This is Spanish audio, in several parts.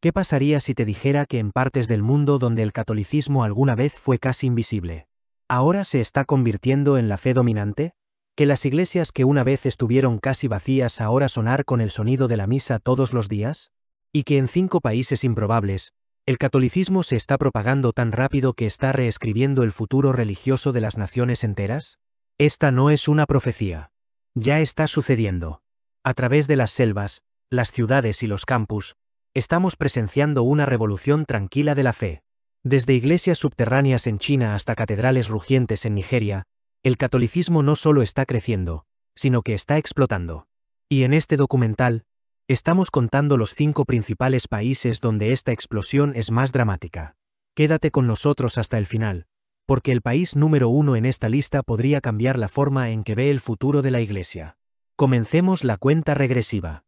¿Qué pasaría si te dijera que en partes del mundo donde el catolicismo alguna vez fue casi invisible, ahora se está convirtiendo en la fe dominante? ¿Que las iglesias que una vez estuvieron casi vacías ahora sonar con el sonido de la misa todos los días? ¿Y que en 5 países improbables, el catolicismo se está propagando tan rápido que está reescribiendo el futuro religioso de las naciones enteras? Esta no es una profecía. Ya está sucediendo. A través de las selvas, las ciudades y los campus, estamos presenciando una revolución tranquila de la fe. Desde iglesias subterráneas en China hasta catedrales rugientes en Nigeria, el catolicismo no solo está creciendo, sino que está explotando. Y en este documental, estamos contando los 5 principales países donde esta explosión es más dramática. Quédate con nosotros hasta el final, porque el país número 1 en esta lista podría cambiar la forma en que ve el futuro de la Iglesia. Comencemos la cuenta regresiva.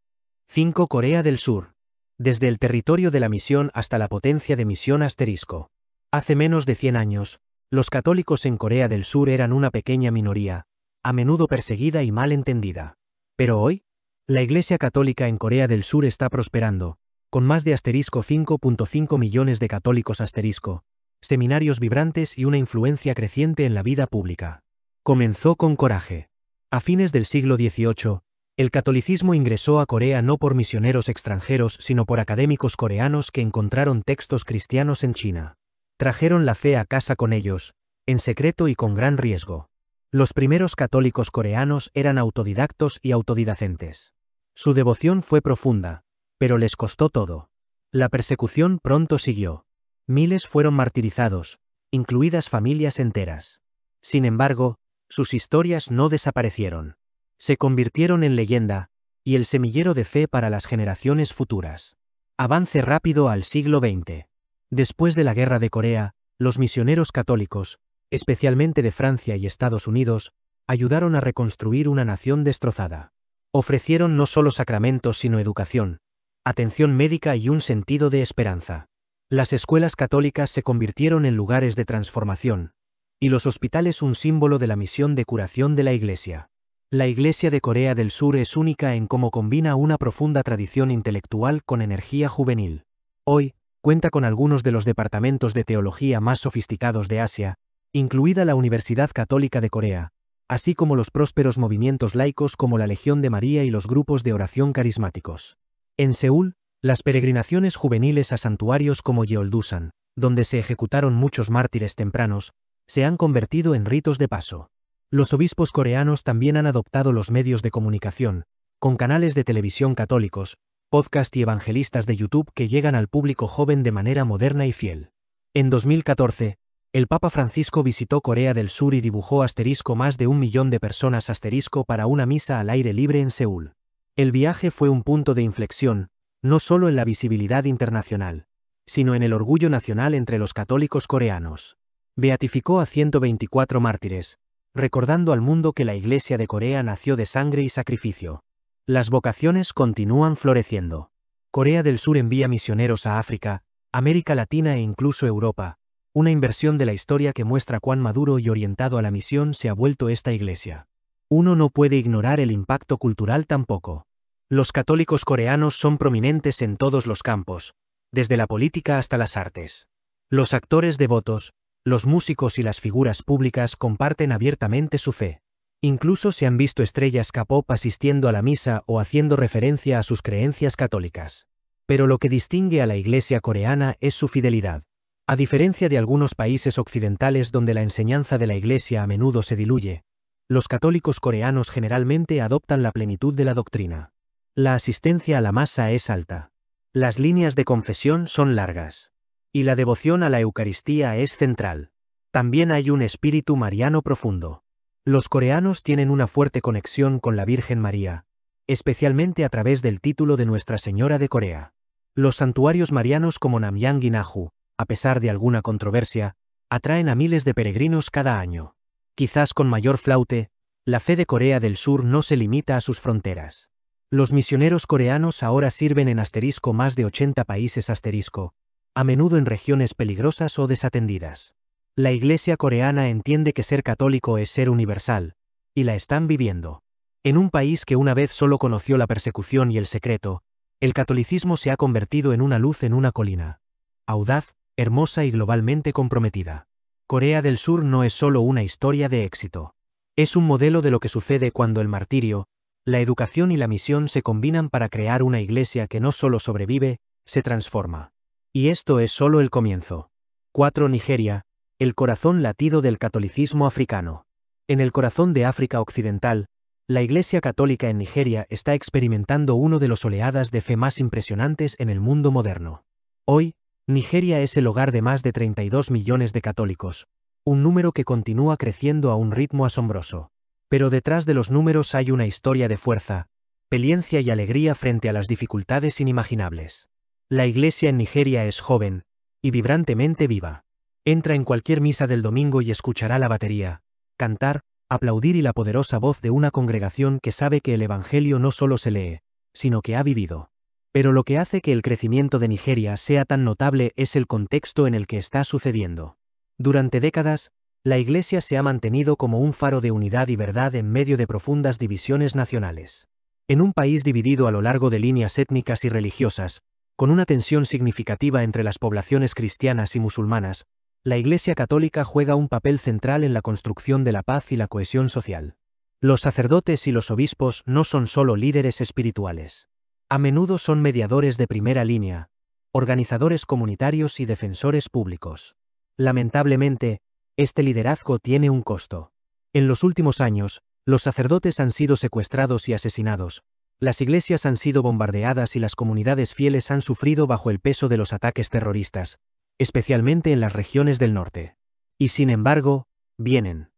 5. Corea del Sur. Desde el territorio de la misión hasta la potencia de misión asterisco. Hace menos de 100 años, los católicos en Corea del Sur eran una pequeña minoría, a menudo perseguida y mal entendida. Pero hoy, la Iglesia Católica en Corea del Sur está prosperando, con más de asterisco 5.5 millones de católicos asterisco, seminarios vibrantes y una influencia creciente en la vida pública. Comenzó con coraje. A fines del siglo XVIII, el catolicismo ingresó a Corea no por misioneros extranjeros sino por académicos coreanos que encontraron textos cristianos en China. Trajeron la fe a casa con ellos, en secreto y con gran riesgo. Los primeros católicos coreanos eran autodidactos y autodidacentes. Su devoción fue profunda, pero les costó todo. La persecución pronto siguió. Miles fueron martirizados, incluidas familias enteras. Sin embargo, sus historias no desaparecieron. Se convirtieron en leyenda, y el semillero de fe para las generaciones futuras. Avance rápido al siglo XX. Después de la Guerra de Corea, los misioneros católicos, especialmente de Francia y Estados Unidos, ayudaron a reconstruir una nación destrozada. Ofrecieron no solo sacramentos sino educación, atención médica y un sentido de esperanza. Las escuelas católicas se convirtieron en lugares de transformación, y los hospitales un símbolo de la misión de curación de la Iglesia. La Iglesia de Corea del Sur es única en cómo combina una profunda tradición intelectual con energía juvenil. Hoy, cuenta con algunos de los departamentos de teología más sofisticados de Asia, incluida la Universidad Católica de Corea, así como los prósperos movimientos laicos como la Legión de María y los grupos de oración carismáticos. En Seúl, las peregrinaciones juveniles a santuarios como Yeoldusan, donde se ejecutaron muchos mártires tempranos, se han convertido en ritos de paso. Los obispos coreanos también han adoptado los medios de comunicación, con canales de televisión católicos, podcast y evangelistas de YouTube que llegan al público joven de manera moderna y fiel. En 2014, el Papa Francisco visitó Corea del Sur y dibujó asterisco más de 1 millón de personas asterisco para una misa al aire libre en Seúl. El viaje fue un punto de inflexión, no solo en la visibilidad internacional, sino en el orgullo nacional entre los católicos coreanos. Beatificó a 124 mártires, recordando al mundo que la Iglesia de Corea nació de sangre y sacrificio. Las vocaciones continúan floreciendo. Corea del Sur envía misioneros a África, América Latina e incluso Europa, una inversión de la historia que muestra cuán maduro y orientado a la misión se ha vuelto esta Iglesia. Uno no puede ignorar el impacto cultural tampoco. Los católicos coreanos son prominentes en todos los campos, desde la política hasta las artes. Los actores devotos, los músicos y las figuras públicas comparten abiertamente su fe. Incluso se han visto estrellas K-pop asistiendo a la misa o haciendo referencia a sus creencias católicas. Pero lo que distingue a la Iglesia coreana es su fidelidad. A diferencia de algunos países occidentales donde la enseñanza de la Iglesia a menudo se diluye, los católicos coreanos generalmente adoptan la plenitud de la doctrina. La asistencia a la misa es alta. Las líneas de confesión son largas. Y la devoción a la Eucaristía es central. También hay un espíritu mariano profundo. Los coreanos tienen una fuerte conexión con la Virgen María, especialmente a través del título de Nuestra Señora de Corea. Los santuarios marianos como Namyang y Naju, a pesar de alguna controversia, atraen a miles de peregrinos cada año. Quizás con mayor flaute, la fe de Corea del Sur no se limita a sus fronteras. Los misioneros coreanos ahora sirven en asterisco más de 80 países asterisco, a menudo en regiones peligrosas o desatendidas. La Iglesia coreana entiende que ser católico es ser universal, y la están viviendo. En un país que una vez solo conoció la persecución y el secreto, El catolicismo se ha convertido en una luz en una colina. Audaz, hermosa y globalmente comprometida. Corea del Sur no es solo una historia de éxito. Es un modelo de lo que sucede cuando el martirio, la educación y la misión se combinan para crear una iglesia que no solo sobrevive, se transforma. Y esto es solo el comienzo. 4. Nigeria, el corazón latido del catolicismo africano. En el corazón de África Occidental, la Iglesia Católica en Nigeria está experimentando uno de los oleadas de fe más impresionantes en el mundo moderno. Hoy, Nigeria es el hogar de más de 32 millones de católicos, un número que continúa creciendo a un ritmo asombroso. Pero detrás de los números hay una historia de fuerza, peliencia y alegría frente a las dificultades inimaginables. La Iglesia en Nigeria es joven y vibrantemente viva. Entra en cualquier misa del domingo y escuchará la batería, cantar, aplaudir y la poderosa voz de una congregación que sabe que el Evangelio no solo se lee, sino que ha vivido. Pero lo que hace que el crecimiento de Nigeria sea tan notable es el contexto en el que está sucediendo. Durante décadas, la Iglesia se ha mantenido como un faro de unidad y verdad en medio de profundas divisiones nacionales. En un país dividido a lo largo de líneas étnicas y religiosas, con una tensión significativa entre las poblaciones cristianas y musulmanas, la Iglesia Católica juega un papel central en la construcción de la paz y la cohesión social. Los sacerdotes y los obispos no son solo líderes espirituales. A menudo son mediadores de primera línea, organizadores comunitarios y defensores públicos. Lamentablemente, este liderazgo tiene un costo. En los últimos años, los sacerdotes han sido secuestrados y asesinados, las iglesias han sido bombardeadas y las comunidades fieles han sufrido bajo el peso de los ataques terroristas, especialmente en las regiones del norte. Y sin embargo, vienen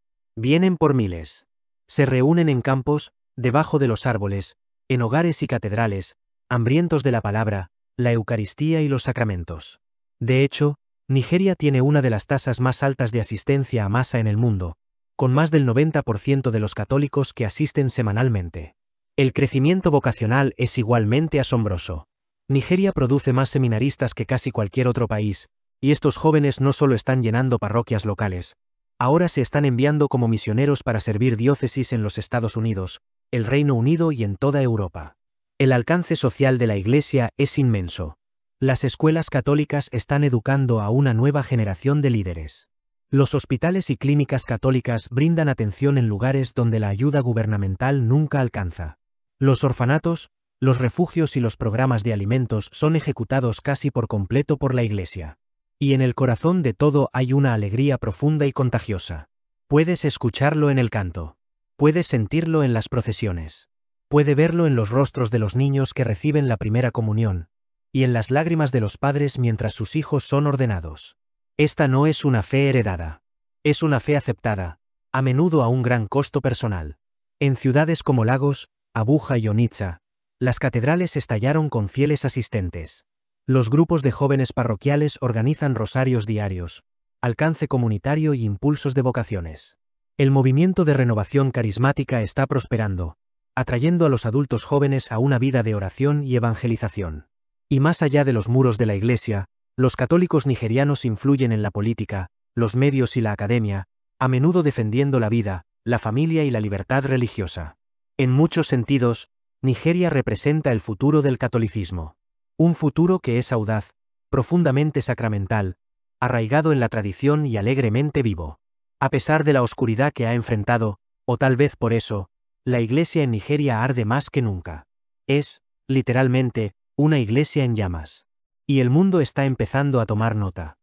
por miles. Se reúnen en campos, debajo de los árboles, en hogares y catedrales, hambrientos de la palabra, la Eucaristía y los sacramentos. De hecho, Nigeria tiene una de las tasas más altas de asistencia a masa en el mundo, con más del 90% de los católicos que asisten semanalmente. El crecimiento vocacional es igualmente asombroso. Nigeria produce más seminaristas que casi cualquier otro país, y estos jóvenes no solo están llenando parroquias locales, ahora se están enviando como misioneros para servir diócesis en los Estados Unidos, el Reino Unido y en toda Europa. El alcance social de la Iglesia es inmenso. Las escuelas católicas están educando a una nueva generación de líderes. Los hospitales y clínicas católicas brindan atención en lugares donde la ayuda gubernamental nunca alcanza. Los orfanatos, los refugios y los programas de alimentos son ejecutados casi por completo por la Iglesia. Y en el corazón de todo hay una alegría profunda y contagiosa. Puedes escucharlo en el canto. Puedes sentirlo en las procesiones. Puede verlo en los rostros de los niños que reciben la primera comunión, y en las lágrimas de los padres mientras sus hijos son ordenados. Esta no es una fe heredada. Es una fe aceptada, a menudo a un gran costo personal. En ciudades como Lagos, Abuja y Onitsha, las catedrales estallaron con fieles asistentes. Los grupos de jóvenes parroquiales organizan rosarios diarios, alcance comunitario y impulsos de vocaciones. El movimiento de renovación carismática está prosperando, atrayendo a los adultos jóvenes a una vida de oración y evangelización. Y más allá de los muros de la Iglesia, los católicos nigerianos influyen en la política, los medios y la academia, a menudo defendiendo la vida, la familia y la libertad religiosa. En muchos sentidos, Nigeria representa el futuro del catolicismo. Un futuro que es audaz, profundamente sacramental, arraigado en la tradición y alegremente vivo. A pesar de la oscuridad que ha enfrentado, o tal vez por eso, la Iglesia en Nigeria arde más que nunca. Es, literalmente, una iglesia en llamas. Y el mundo está empezando a tomar nota.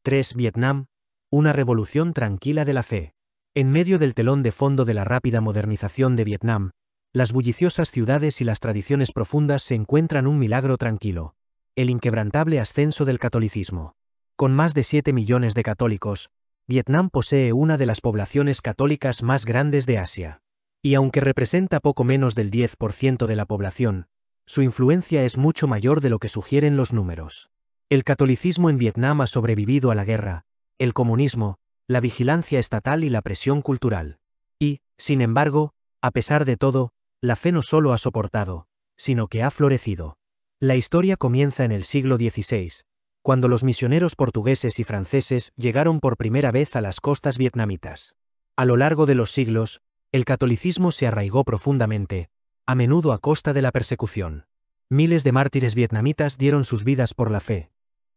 3. Vietnam, una revolución tranquila de la fe. En medio del telón de fondo de la rápida modernización de Vietnam, las bulliciosas ciudades y las tradiciones profundas se encuentran un milagro tranquilo: el inquebrantable ascenso del catolicismo. Con más de 7 millones de católicos, Vietnam posee una de las poblaciones católicas más grandes de Asia. Y aunque representa poco menos del 10% de la población, su influencia es mucho mayor de lo que sugieren los números. El catolicismo en Vietnam ha sobrevivido a la guerra, el comunismo, la vigilancia estatal y la presión cultural. Y, sin embargo, a pesar de todo, la fe no solo ha soportado, sino que ha florecido. La historia comienza en el siglo XVI, cuando los misioneros portugueses y franceses llegaron por primera vez a las costas vietnamitas. A lo largo de los siglos, el catolicismo se arraigó profundamente, a menudo a costa de la persecución. Miles de mártires vietnamitas dieron sus vidas por la fe,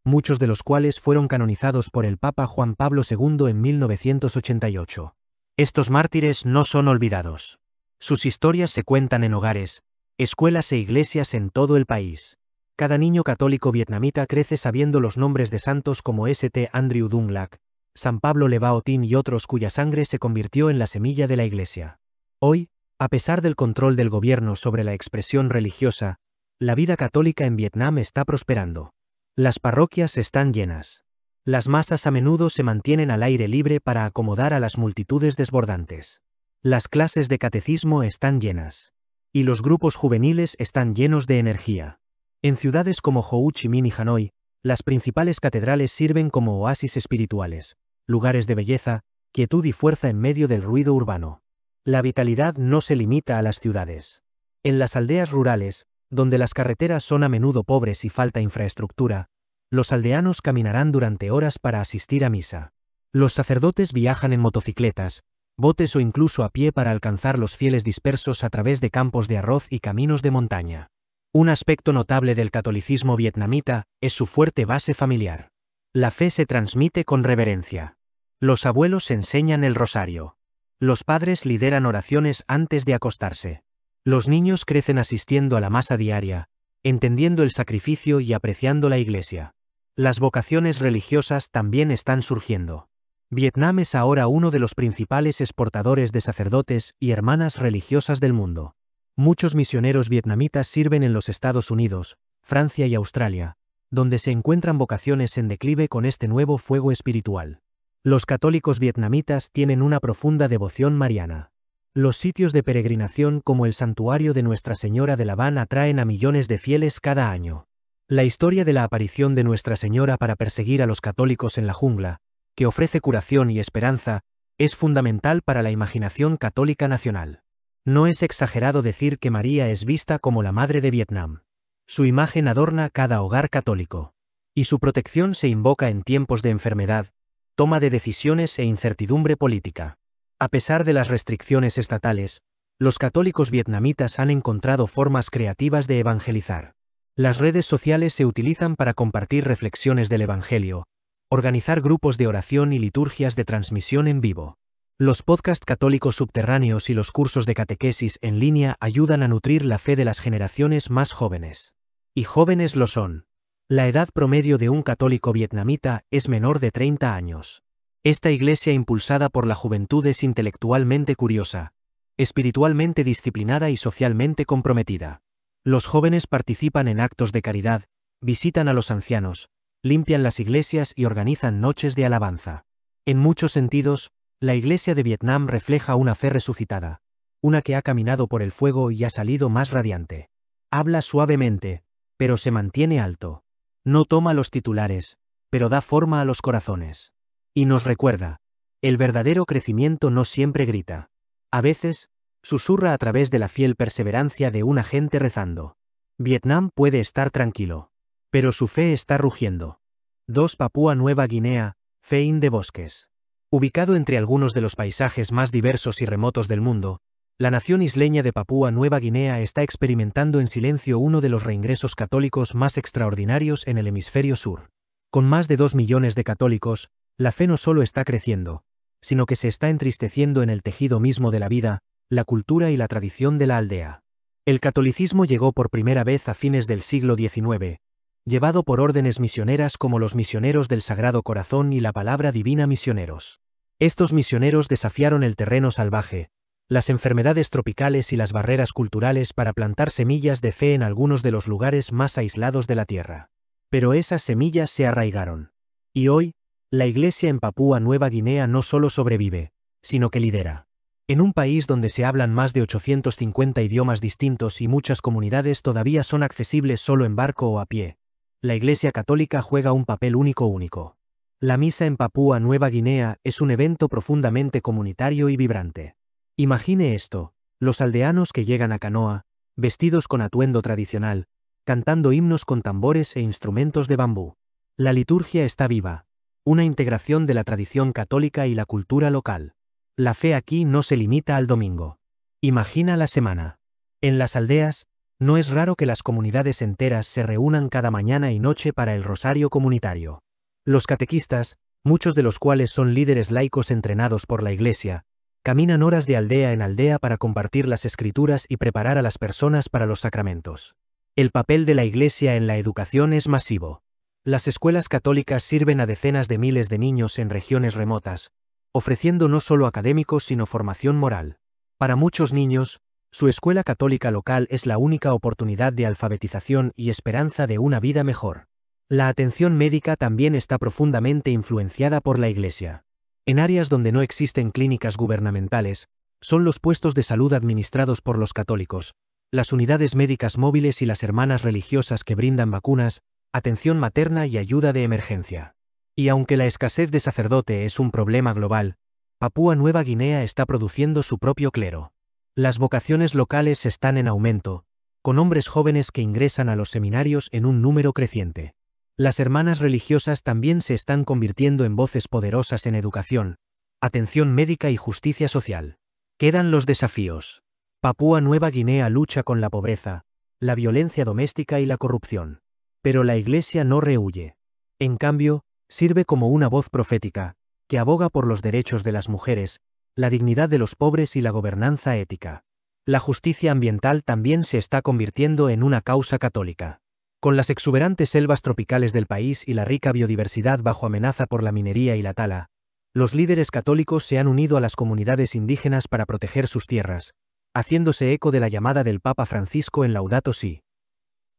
muchos de los cuales fueron canonizados por el Papa Juan Pablo II en 1988. Estos mártires no son olvidados. Sus historias se cuentan en hogares, escuelas e iglesias en todo el país. Cada niño católico vietnamita crece sabiendo los nombres de santos como St. Andrew Dung Lac, San Pablo Le Bao Tin y otros cuya sangre se convirtió en la semilla de la Iglesia. Hoy, a pesar del control del gobierno sobre la expresión religiosa, la vida católica en Vietnam está prosperando. Las parroquias están llenas. Las masas a menudo se mantienen al aire libre para acomodar a las multitudes desbordantes. Las clases de catecismo están llenas. Y los grupos juveniles están llenos de energía. En ciudades como Ho Chi Minh y Hanoi, las principales catedrales sirven como oasis espirituales, lugares de belleza, quietud y fuerza en medio del ruido urbano. La vitalidad no se limita a las ciudades. En las aldeas rurales, donde las carreteras son a menudo pobres y falta infraestructura, los aldeanos caminarán durante horas para asistir a misa. Los sacerdotes viajan en motocicletas, botes o incluso a pie para alcanzar los fieles dispersos a través de campos de arroz y caminos de montaña. Un aspecto notable del catolicismo vietnamita es su fuerte base familiar. La fe se transmite con reverencia. Los abuelos enseñan el rosario. Los padres lideran oraciones antes de acostarse. Los niños crecen asistiendo a la misa diaria, entendiendo el sacrificio y apreciando la iglesia. Las vocaciones religiosas también están surgiendo. Vietnam es ahora uno de los principales exportadores de sacerdotes y hermanas religiosas del mundo. Muchos misioneros vietnamitas sirven en los Estados Unidos, Francia y Australia, donde se encuentran vocaciones en declive con este nuevo fuego espiritual. Los católicos vietnamitas tienen una profunda devoción mariana. Los sitios de peregrinación como el santuario de Nuestra Señora de La Van atraen a millones de fieles cada año. La historia de la aparición de Nuestra Señora para perseguir a los católicos en la jungla, que ofrece curación y esperanza, es fundamental para la imaginación católica nacional. No es exagerado decir que María es vista como la Madre de Vietnam. Su imagen adorna cada hogar católico. Y su protección se invoca en tiempos de enfermedad, toma de decisiones e incertidumbre política. A pesar de las restricciones estatales, los católicos vietnamitas han encontrado formas creativas de evangelizar. Las redes sociales se utilizan para compartir reflexiones del Evangelio, organizar grupos de oración y liturgias de transmisión en vivo. Los podcasts católicos subterráneos y los cursos de catequesis en línea ayudan a nutrir la fe de las generaciones más jóvenes. Y jóvenes lo son. La edad promedio de un católico vietnamita es menor de 30 años. Esta iglesia impulsada por la juventud es intelectualmente curiosa, espiritualmente disciplinada y socialmente comprometida. Los jóvenes participan en actos de caridad, visitan a los ancianos, limpian las iglesias y organizan noches de alabanza. En muchos sentidos, la Iglesia de Vietnam refleja una fe resucitada, una que ha caminado por el fuego y ha salido más radiante. Habla suavemente, pero se mantiene alto. No toma los titulares, pero da forma a los corazones. Y nos recuerda, el verdadero crecimiento no siempre grita. A veces, susurra a través de la fiel perseverancia de una gente rezando. Vietnam puede estar tranquilo, pero su fe está rugiendo. 2 Papúa Nueva Guinea, Fein de Bosques. Ubicado entre algunos de los paisajes más diversos y remotos del mundo, la nación isleña de Papúa Nueva Guinea está experimentando en silencio uno de los reingresos católicos más extraordinarios en el hemisferio sur. Con más de 2 millones de católicos, la fe no solo está creciendo, sino que se está entristeciendo en el tejido mismo de la vida, la cultura y la tradición de la aldea. El catolicismo llegó por primera vez a fines del siglo XIX, llevado por órdenes misioneras como los Misioneros del Sagrado Corazón y la Palabra Divina Misioneros. Estos misioneros desafiaron el terreno salvaje, las enfermedades tropicales y las barreras culturales para plantar semillas de fe en algunos de los lugares más aislados de la tierra. Pero esas semillas se arraigaron. Y hoy, la Iglesia en Papúa Nueva Guinea no solo sobrevive, sino que lidera. En un país donde se hablan más de 850 idiomas distintos y muchas comunidades todavía son accesibles solo en barco o a pie, la Iglesia Católica juega un papel único. La misa en Papúa Nueva Guinea es un evento profundamente comunitario y vibrante. Imagine esto, los aldeanos que llegan a canoa, vestidos con atuendo tradicional, cantando himnos con tambores e instrumentos de bambú. La liturgia está viva, una integración de la tradición católica y la cultura local. La fe aquí no se limita al domingo. Imagina la semana. En las aldeas, No es raro que las comunidades enteras se reúnan cada mañana y noche para el rosario comunitario. Los catequistas, muchos de los cuales son líderes laicos entrenados por la Iglesia, caminan horas de aldea en aldea para compartir las Escrituras y preparar a las personas para los sacramentos. El papel de la Iglesia en la educación es masivo. Las escuelas católicas sirven a decenas de miles de niños en regiones remotas, ofreciendo no solo académicos sino formación moral. Para muchos niños, su escuela católica local es la única oportunidad de alfabetización y esperanza de una vida mejor. La atención médica también está profundamente influenciada por la Iglesia. En áreas donde no existen clínicas gubernamentales, son los puestos de salud administrados por los católicos, las unidades médicas móviles y las hermanas religiosas que brindan vacunas, atención materna y ayuda de emergencia. Y aunque la escasez de sacerdote es un problema global, Papúa Nueva Guinea está produciendo su propio clero. Las vocaciones locales están en aumento, con hombres jóvenes que ingresan a los seminarios en un número creciente. Las hermanas religiosas también se están convirtiendo en voces poderosas en educación, atención médica y justicia social. Quedan los desafíos. Papúa Nueva Guinea lucha con la pobreza, la violencia doméstica y la corrupción. Pero la Iglesia no rehúye. En cambio, sirve como una voz profética, que aboga por los derechos de las mujeres, la dignidad de los pobres y la gobernanza ética. La justicia ambiental también se está convirtiendo en una causa católica. Con las exuberantes selvas tropicales del país y la rica biodiversidad bajo amenaza por la minería y la tala, los líderes católicos se han unido a las comunidades indígenas para proteger sus tierras, haciéndose eco de la llamada del Papa Francisco en Laudato Si.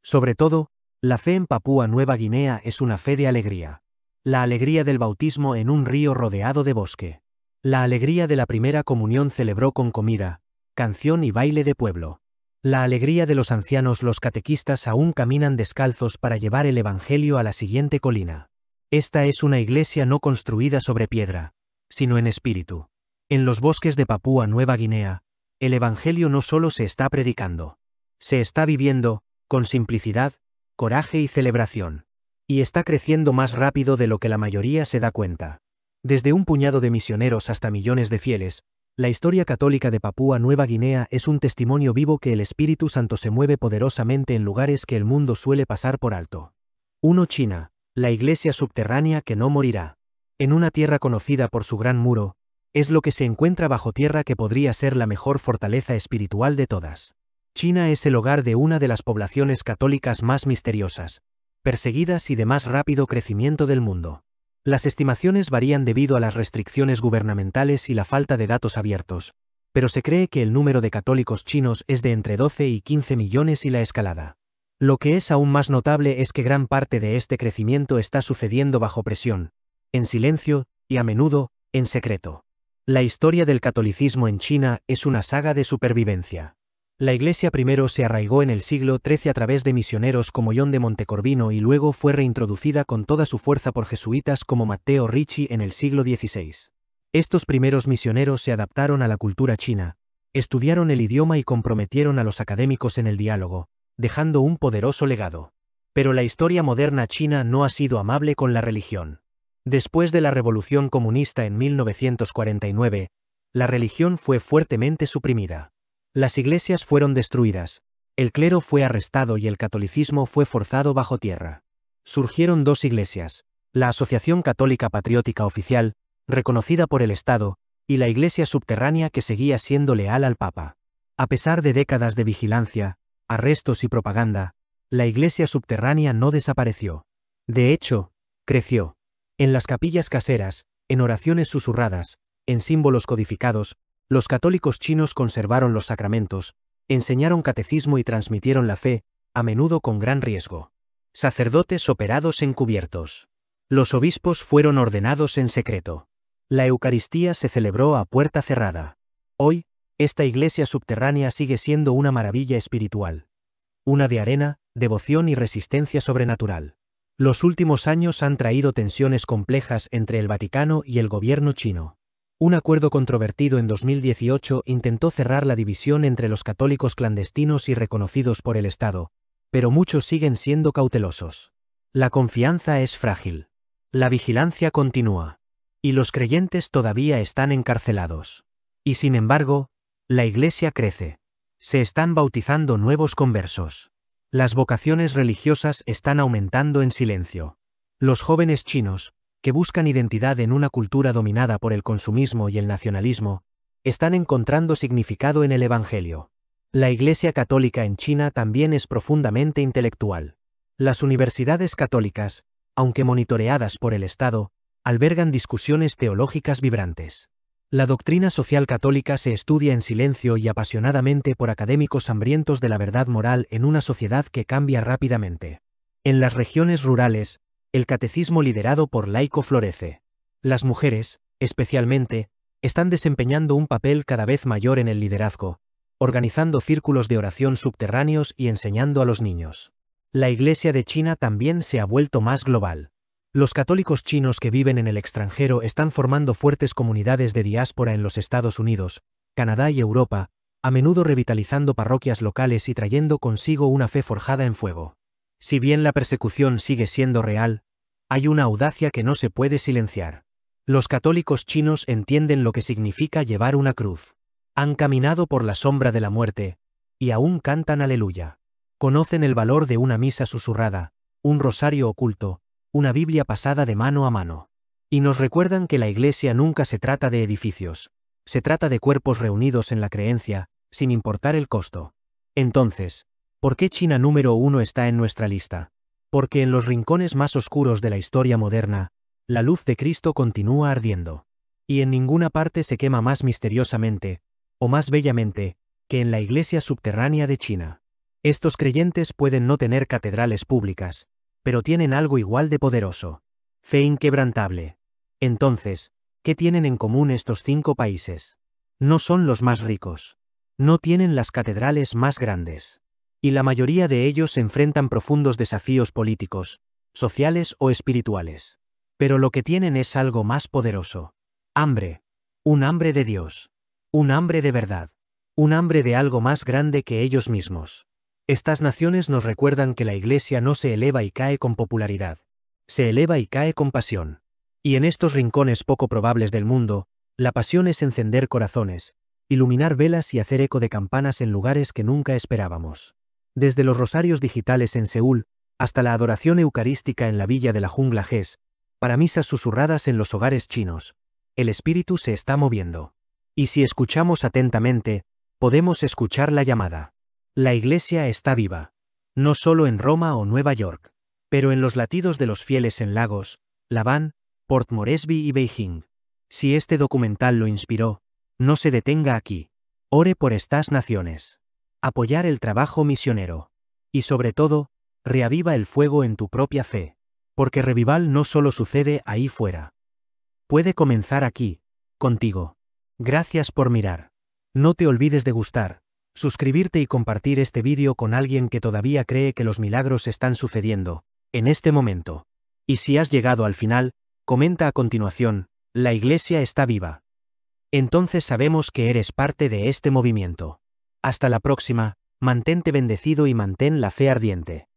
Sobre todo, la fe en Papúa Nueva Guinea es una fe de alegría. La alegría del bautismo en un río rodeado de bosque. La alegría de la primera comunión celebró con comida, canción y baile de pueblo. La alegría de los ancianos. Los catequistas aún caminan descalzos para llevar el Evangelio a la siguiente colina. Esta es una iglesia no construida sobre piedra, sino en espíritu. En los bosques de Papúa Nueva Guinea, el Evangelio no solo se está predicando, se está viviendo, con simplicidad, coraje y celebración. Y está creciendo más rápido de lo que la mayoría se da cuenta. Desde un puñado de misioneros hasta millones de fieles, la historia católica de Papúa Nueva Guinea es un testimonio vivo que el Espíritu Santo se mueve poderosamente en lugares que el mundo suele pasar por alto. 1. China, la iglesia subterránea que no morirá. En una tierra conocida por su gran muro, es lo que se encuentra bajo tierra que podría ser la mejor fortaleza espiritual de todas. China es el hogar de una de las poblaciones católicas más misteriosas, perseguidas y de más rápido crecimiento del mundo. Las estimaciones varían debido a las restricciones gubernamentales y la falta de datos abiertos, pero se cree que el número de católicos chinos es de entre 12 y 15 millones y la escalada. Lo que es aún más notable es que gran parte de este crecimiento está sucediendo bajo presión, en silencio y a menudo, en secreto. La historia del catolicismo en China es una saga de supervivencia. La Iglesia primero se arraigó en el siglo XIII a través de misioneros como John de Montecorvino y luego fue reintroducida con toda su fuerza por jesuitas como Matteo Ricci en el siglo XVI. Estos primeros misioneros se adaptaron a la cultura china, estudiaron el idioma y comprometieron a los académicos en el diálogo, dejando un poderoso legado. Pero la historia moderna china no ha sido amable con la religión. Después de la Revolución Comunista en 1949, la religión fue fuertemente suprimida. Las iglesias fueron destruidas, el clero fue arrestado y el catolicismo fue forzado bajo tierra. Surgieron dos iglesias, la Asociación Católica Patriótica Oficial, reconocida por el Estado, y la iglesia subterránea que seguía siendo leal al Papa. A pesar de décadas de vigilancia, arrestos y propaganda, la iglesia subterránea no desapareció. De hecho, creció. En las capillas caseras, en oraciones susurradas, en símbolos codificados, los católicos chinos conservaron los sacramentos, enseñaron catecismo y transmitieron la fe, a menudo con gran riesgo. Sacerdotes operados encubiertos. Los obispos fueron ordenados en secreto. La Eucaristía se celebró a puerta cerrada. Hoy, esta iglesia subterránea sigue siendo una maravilla espiritual. Una de arena, devoción y resistencia sobrenatural. Los últimos años han traído tensiones complejas entre el Vaticano y el gobierno chino. Un acuerdo controvertido en 2018 intentó cerrar la división entre los católicos clandestinos y reconocidos por el Estado, pero muchos siguen siendo cautelosos. La confianza es frágil. La vigilancia continúa. Y los creyentes todavía están encarcelados. Y sin embargo, la Iglesia crece. Se están bautizando nuevos conversos. Las vocaciones religiosas están aumentando en silencio. Los jóvenes chinos, que buscan identidad en una cultura dominada por el consumismo y el nacionalismo, están encontrando significado en el Evangelio. La Iglesia Católica en China también es profundamente intelectual. Las universidades católicas, aunque monitoreadas por el Estado, albergan discusiones teológicas vibrantes. La doctrina social católica se estudia en silencio y apasionadamente por académicos hambrientos de la verdad moral en una sociedad que cambia rápidamente. En las regiones rurales, el catecismo liderado por laico florece. Las mujeres, especialmente, están desempeñando un papel cada vez mayor en el liderazgo, organizando círculos de oración subterráneos y enseñando a los niños. La Iglesia de China también se ha vuelto más global. Los católicos chinos que viven en el extranjero están formando fuertes comunidades de diáspora en los Estados Unidos, Canadá y Europa, a menudo revitalizando parroquias locales y trayendo consigo una fe forjada en fuego. Si bien la persecución sigue siendo real, hay una audacia que no se puede silenciar. Los católicos chinos entienden lo que significa llevar una cruz. Han caminado por la sombra de la muerte, y aún cantan aleluya. Conocen el valor de una misa susurrada, un rosario oculto, una Biblia pasada de mano a mano. Y nos recuerdan que la Iglesia nunca se trata de edificios, se trata de cuerpos reunidos en la creencia, sin importar el costo. Entonces, ¿por qué China número 1 está en nuestra lista? Porque en los rincones más oscuros de la historia moderna, la luz de Cristo continúa ardiendo. Y en ninguna parte se quema más misteriosamente, o más bellamente, que en la iglesia subterránea de China. Estos creyentes pueden no tener catedrales públicas, pero tienen algo igual de poderoso: fe inquebrantable. Entonces, ¿qué tienen en común estos 5 países? No son los más ricos. No tienen las catedrales más grandes. Y la mayoría de ellos enfrentan profundos desafíos políticos, sociales o espirituales. Pero lo que tienen es algo más poderoso. Hambre. Un hambre de Dios. Un hambre de verdad. Un hambre de algo más grande que ellos mismos. Estas naciones nos recuerdan que la Iglesia no se eleva y cae con popularidad. Se eleva y cae con pasión. Y en estos rincones poco probables del mundo, la pasión es encender corazones, iluminar velas y hacer eco de campanas en lugares que nunca esperábamos. Desde los rosarios digitales en Seúl, hasta la adoración eucarística en la villa de la jungla Ges, para misas susurradas en los hogares chinos, el espíritu se está moviendo. Y si escuchamos atentamente, podemos escuchar la llamada. La Iglesia está viva. No solo en Roma o Nueva York, pero en los latidos de los fieles en Lagos, La Van, Port Moresby y Beijing. Si este documental lo inspiró, no se detenga aquí. Ore por estas naciones. Apoyar el trabajo misionero. Y sobre todo, reaviva el fuego en tu propia fe. Porque revival no solo sucede ahí fuera. Puede comenzar aquí, contigo. Gracias por mirar. No te olvides de gustar, suscribirte y compartir este vídeo con alguien que todavía cree que los milagros están sucediendo, en este momento. Y si has llegado al final, comenta a continuación: la Iglesia está viva. Entonces sabemos que eres parte de este movimiento. Hasta la próxima, mantente bendecido y mantén la fe ardiente.